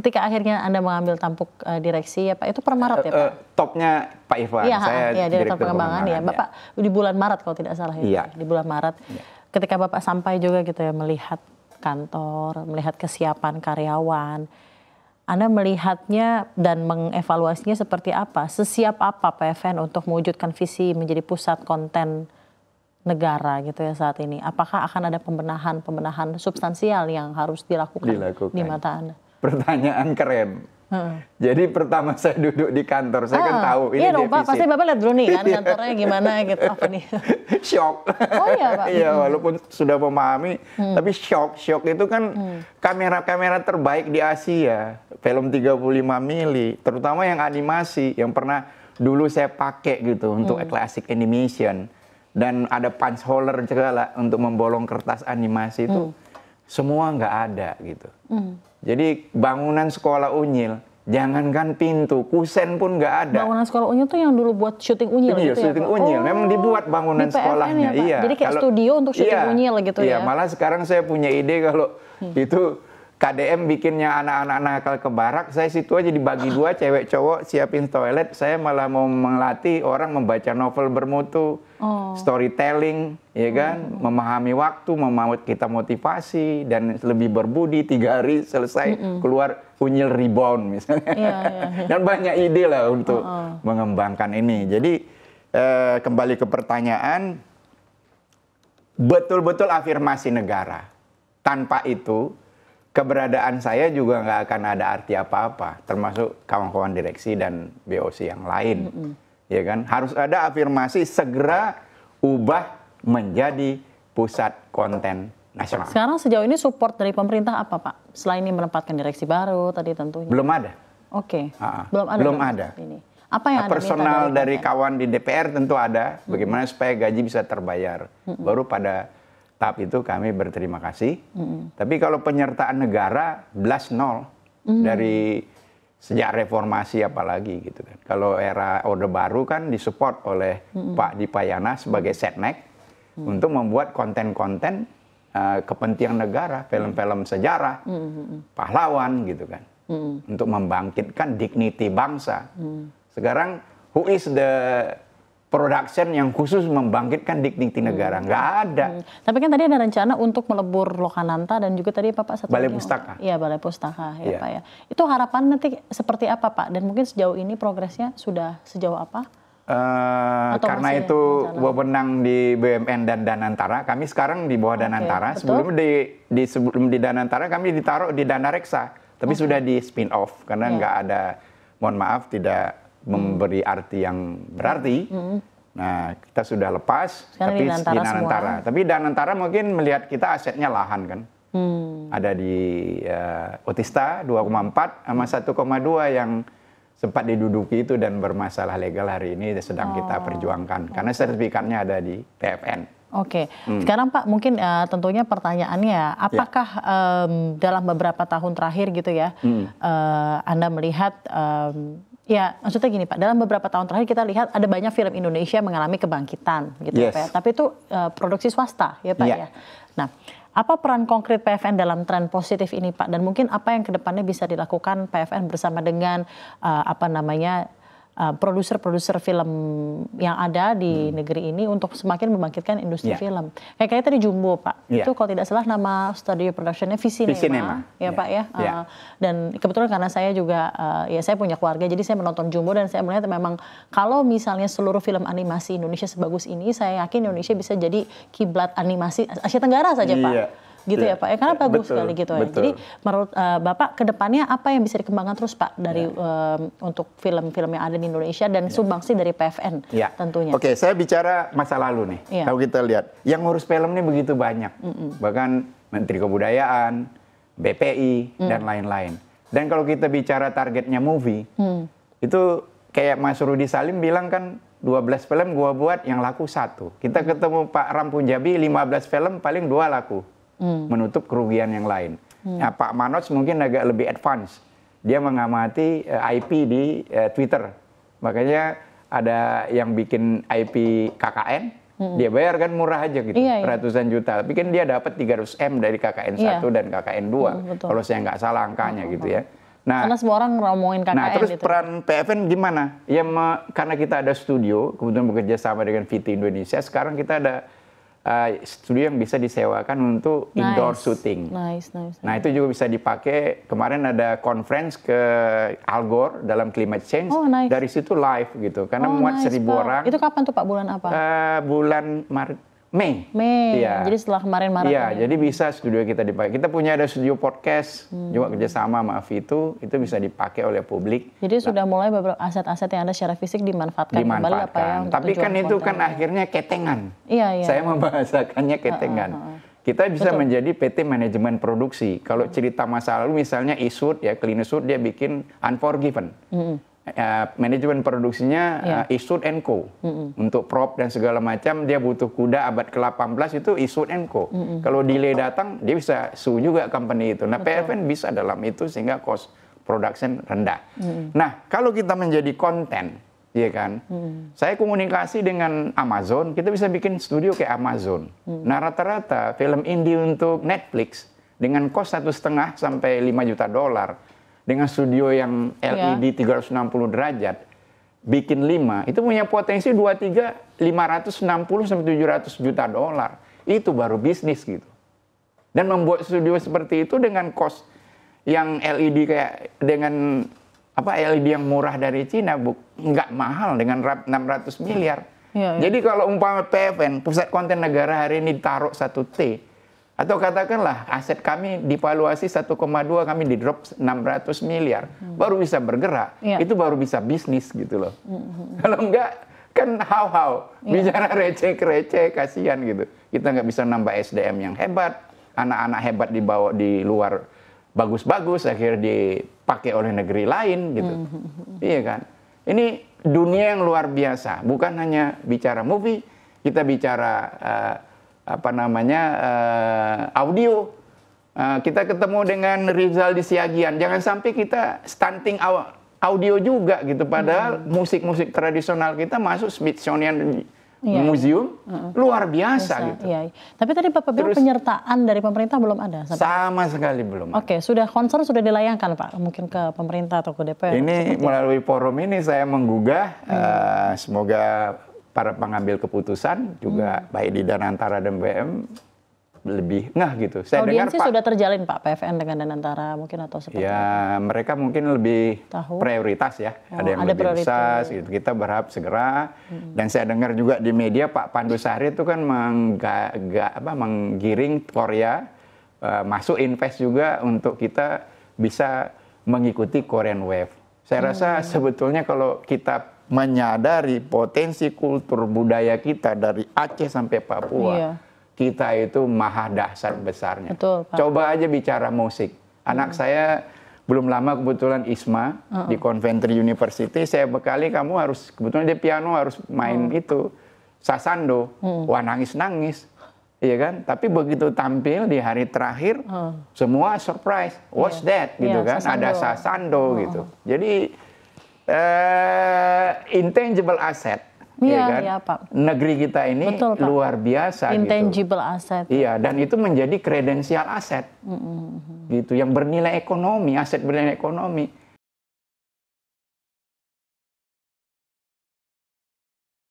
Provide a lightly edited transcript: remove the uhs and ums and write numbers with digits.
ketika akhirnya Anda mengambil tampuk direksi ya Pak, itu per Maret ya Pak? Topnya Pak Ivan, saya Direktur Pengembangan ya. Bapak di bulan Maret kalau tidak salah ya, di bulan Maret. Ketika Bapak sampai juga gitu ya, melihat kantor, melihat kesiapan karyawan, Anda melihatnya dan mengevaluasinya seperti apa? Sesiap apa PFN untuk mewujudkan visi menjadi pusat konten negara gitu ya saat ini? Apakah akan ada pembenahan substansial yang harus dilakukan di mata Anda? Pertanyaan keren. Jadi pertama saya duduk di kantor, saya kan tahu ini defisit. Iya dong Pak, pasti Bapak lihat dulu nih kan kantornya gimana gitu, apa nih? Shock. Oh iya Pak. Iya, walaupun sudah memahami, tapi shock itu kan kamera-kamera terbaik di Asia, film 35 mili, terutama yang animasi, yang pernah dulu saya pakai gitu untuk classic animation. Dan ada punch holder segala untuk membolong kertas animasi itu semua nggak ada gitu. Jadi bangunan sekolah Unyil, jangankan pintu, kusen pun nggak ada. Bangunan sekolah Unyil tuh yang dulu buat syuting Unyil gitu syuting ya? Unyil, memang dibuat bangunan sekolahnya. Ya, iya. Jadi kayak studio untuk syuting Unyil gitu ya? Iya, malah sekarang saya punya ide kalau itu KDM bikinnya anak-anak nakal ke barak, saya situ aja dibagi dua, cewek cowok siapin toilet, saya malah mau melatih orang membaca novel bermutu, storytelling, ya kan, memahami waktu, kita motivasi, dan lebih berbudi, 3 hari selesai, keluar Unyil rebound misalnya. Dan banyak ide lah untuk mengembangkan ini. Jadi kembali ke pertanyaan, betul-betul afirmasi negara. Tanpa itu, keberadaan saya juga nggak akan ada arti apa-apa, termasuk kawan-kawan direksi dan BOC yang lain, ya kan? Harus ada afirmasi segera ubah menjadi pusat konten nasional. Sekarang sejauh ini support dari pemerintah apa Pak? Selain ini menempatkan direksi baru tadi tentunya. Belum ada. Oke. Belum ada. Ini. Apa yang Anda personal minta dari kawan di DPR tentu ada. Bagaimana supaya gaji bisa terbayar. Baru pada tahap itu kami berterima kasih. Tapi kalau penyertaan negara belas nol dari sejak reformasi apalagi gitu kan. Kalau era Orde Baru kan disupport oleh Pak Dipayana sebagai setnek untuk membuat konten-konten kepentingan negara, film-film sejarah, pahlawan gitu kan. Untuk membangkitkan dignity bangsa. Sekarang who is the production yang khusus membangkitkan dignity negara? Nggak ada. Tapi kan tadi ada rencana untuk melebur Lokananta dan juga tadi Bapak satu Balai Pustaka. Iya, Balai Pustaka ya Pak ya. Itu harapan nanti seperti apa Pak? Dan mungkin sejauh ini progresnya sudah sejauh apa? Karena itu wewenang di BUMN dan Danantara, kami sekarang di bawah Danantara. Sebelum di Danantara kami ditaruh di Dana Reksa, tapi sudah di spin off karena nggak ada, mohon maaf, tidak memberi arti yang berarti. Nah, kita sudah lepas, tapi di Danantara. Tapi Danantara mungkin melihat kita asetnya lahan kan. Ada di Otista 2,4 sama 1,2 yang sempat diduduki itu dan bermasalah legal hari ini sedang kita perjuangkan. Karena sertifikatnya ada di PFN. Oke, sekarang Pak mungkin tentunya pertanyaannya, apakah dalam beberapa tahun terakhir gitu ya, Anda melihat ya, maksudnya gini Pak, dalam beberapa tahun terakhir kita lihat ada banyak film Indonesia mengalami kebangkitan gitu ya Pak. Tapi itu produksi swasta ya Pak ya. Nah, apa peran konkret PFN dalam tren positif ini Pak? Dan mungkin apa yang kedepannya bisa dilakukan PFN bersama dengan produser-produser film yang ada di negeri ini untuk semakin membangkitkan industri film. Kayak tadi Jumbo Pak, itu kalau tidak salah nama studio productionnya Visinema. Ya Pak ya. Dan kebetulan karena saya juga, ya saya punya keluarga, jadi saya menonton Jumbo dan saya melihat memang kalau misalnya seluruh film animasi Indonesia sebagus ini, saya yakin Indonesia bisa jadi kiblat animasi Asia Tenggara saja Pak. Gitu ya Pak, karena bagus sekali gitu ya. Jadi menurut Bapak kedepannya apa yang bisa dikembangkan terus Pak dari untuk film-film yang ada di Indonesia dan sumbangsi dari PFN tentunya. Oke, saya bicara masa lalu nih. Kalau kita lihat, yang ngurus film ini begitu banyak. Bahkan Menteri Kebudayaan, BPI, dan lain-lain. Dan kalau kita bicara targetnya movie, itu kayak Mas Rudi Salim bilang kan 12 film gua buat yang laku 1. Kita ketemu Pak Ram Punjabi 15 film paling 2 laku. Menutup kerugian yang lain. Nah, Pak Manoj mungkin agak lebih advance. Dia mengamati IP di Twitter. Makanya ada yang bikin IP KKN, dia bayar kan murah aja gitu, ratusan juta. Tapi kan dia dapat 300 M dari KKN 1 dan KKN 2. Kalau saya nggak salah angkanya gitu ya. Nah, karena semua orang ngomongin KKN. Nah, terus gitu. peran PFN gimana? Ya, karena kita ada studio, kemudian bekerja sama dengan VT Indonesia, sekarang kita ada studio yang bisa disewakan untuk indoor shooting. Nice. Nah, itu juga bisa dipakai. Kemarin ada conference ke Al Gore dalam climate change. Nice. Dari situ live gitu, karena muat 1.000 orang. Itu kapan tuh Pak? Bulan apa? Bulan Mei. Iya. Jadi setelah kemarin Maret. Iya, jadi bisa studio kita dipakai. Kita punya ada studio podcast juga kerjasama sama Avitu, itu bisa dipakai oleh publik. Jadi sudah mulai beberapa aset-aset yang ada secara fisik dimanfaatkan kembali apa ya? Tapi kan itu kan akhirnya ketengan. Iya. Saya membahasakannya ketengan. Kita bisa menjadi PT manajemen produksi. Kalau cerita masa lalu misalnya Eastwood ya, Clint Eastwood dia bikin Unforgiven. Manajemen produksinya Eastwood & Co. Untuk prop dan segala macam dia butuh kuda abad ke-18 itu Eastwood & Co. Kalau delay datang dia bisa sue juga company itu. Nah, PFN bisa dalam itu sehingga cost production rendah. Nah, kalau kita menjadi konten, ya kan? Saya komunikasi dengan Amazon, kita bisa bikin studio kayak Amazon. Nah, rata-rata film indie untuk Netflix dengan cost 1,5 sampai $5 juta dengan studio yang LED 360 derajat, bikin 5, itu punya potensi 560 sampai $700 juta. Itu baru bisnis gitu. Dan membuat studio seperti itu dengan cost yang LED kayak dengan LED yang murah dari Cina, nggak mahal dengan 600 miliar. Jadi kalau umpama PFN, Pusat Konten Negara hari ini taruh 1 T, atau katakanlah aset kami divaluasi 1,2, kami di drop 600 miliar, baru bisa bergerak. Itu baru bisa bisnis gitu loh. Kalau enggak, kan how bicara receh-receh, kasihan gitu. Kita nggak bisa nambah SDM yang hebat, anak-anak hebat dibawa di luar bagus-bagus, akhirnya dipakai oleh negeri lain gitu. Iya kan? Ini dunia yang luar biasa, bukan hanya bicara movie, kita bicara audio. Kita ketemu dengan Rizal di Siagian. Jangan sampai kita stunting audio juga gitu. Padahal musik-musik tradisional kita masuk Smithsonian Museum luar biasa gitu. Iya. Tapi tadi Bapak bilang penyertaan dari pemerintah belum ada. Sama sekali belum. Oke, concern sudah dilayangkan Pak, mungkin ke pemerintah atau ke DPR. Ini melalui forum ini saya menggugah, semoga para pengambil keputusan juga baik di Danantara dan BM lebih gitu. Saya audiensi dengar sudah terjalin Pak PFN dengan Danantara mungkin atau seperti ya apa? Mereka mungkin lebih prioritas ya. Ada yang lebih besar gitu. Kita berharap segera. Dan saya dengar juga di media Pak Pandu Sahri itu kan menggiring Korea masuk invest juga untuk kita bisa mengikuti Korean Wave. Saya rasa sebetulnya kalau kita menyadari potensi kultur budaya kita dari Aceh sampai Papua, kita itu maha dahsyat besarnya. Betul, Pak. Coba aja bicara musik. Anak saya belum lama kebetulan ISMA di Coventry University, saya bekali kamu harus, kebetulan dia piano harus main itu, sasando, wah nangis-nangis. Iya kan? Tapi begitu tampil di hari terakhir, semua surprise. What's that? Gitu kan? Sasando. Ada sasando gitu. Jadi intangible asset, kan? Pak. Negeri kita ini luar biasa. Intangible asset. Iya, dan itu menjadi kredensial aset, gitu, yang bernilai ekonomi, aset bernilai ekonomi.